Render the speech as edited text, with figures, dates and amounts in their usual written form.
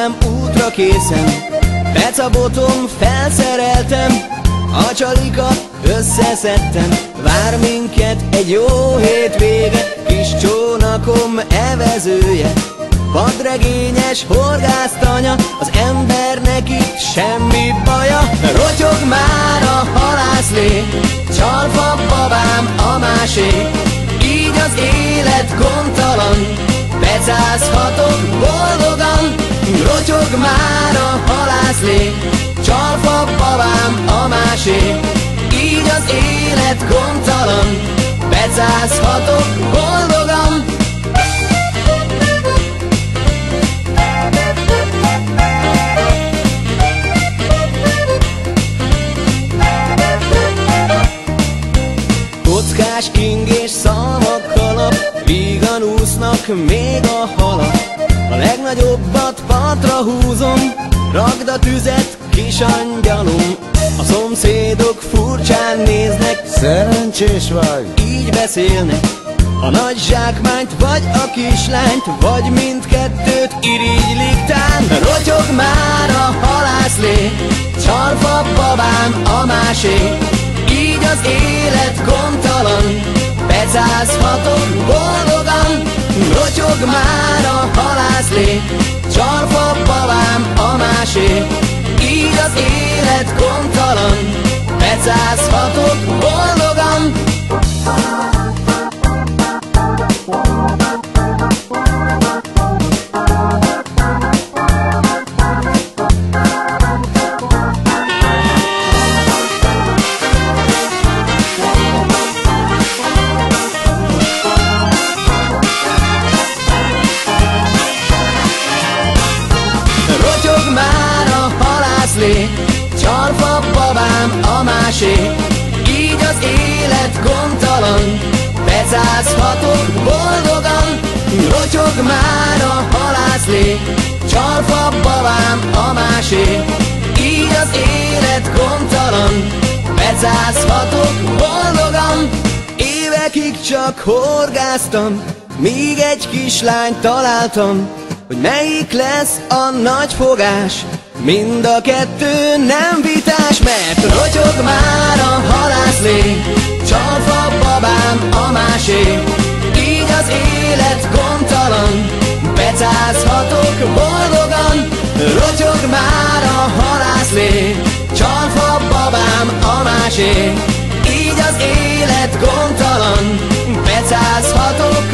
babám útra készen, becabotom, felszereltem, a csalikat összeszedtem. Vár minket egy jó hétvége, kis csónakom evezője. Vadregényes horgásztanya, az embernek itt semmi baja. Rotyog már a halászlé, csalfa babám a másé. Így az élet gondtalan, becázhatok boldogan. Rotyog már a halászlé, csalfa babám a másé. Így az élet gondtalan, becázhatok boldogan. Kockás king és szalmak kalap, vígan úsznak még a halak. A legnagyobbat partra húzom, ragd a tüzet, kis angyalom. A szomszédok furcsán néznek, szerencsés vagy, így beszélnek. A nagy zsákmányt vagy a kislányt, vagy mindkettőt irigylik tán. Rotyog már a halászlé, csalfa babám a másé. Így az élet gondtalan, becázhatok boldogan. Rotyog már a halászlé, csalfa babám a másé. Így az élet gondtalan, becázhatok boldogan. Csalfa babám a másé. Így az élet gondtalan, becázhatok boldogan. Rotyog már a halászlé, csalfa babám a másé. Így az élet gondtalan, becázhatok boldogan. Évekig csak horgáztam, míg egy kislányt találtam, hogy melyik lesz a nagy fogás. Mind a kettő nem vitás, mert rotyog már a halászlé, csalfa babám a másé. Így az élet gondtalan, becázhatok boldogan. Rotyog már a halászlé, csalfa babám a másé. Így az élet gondtalan, becázhatok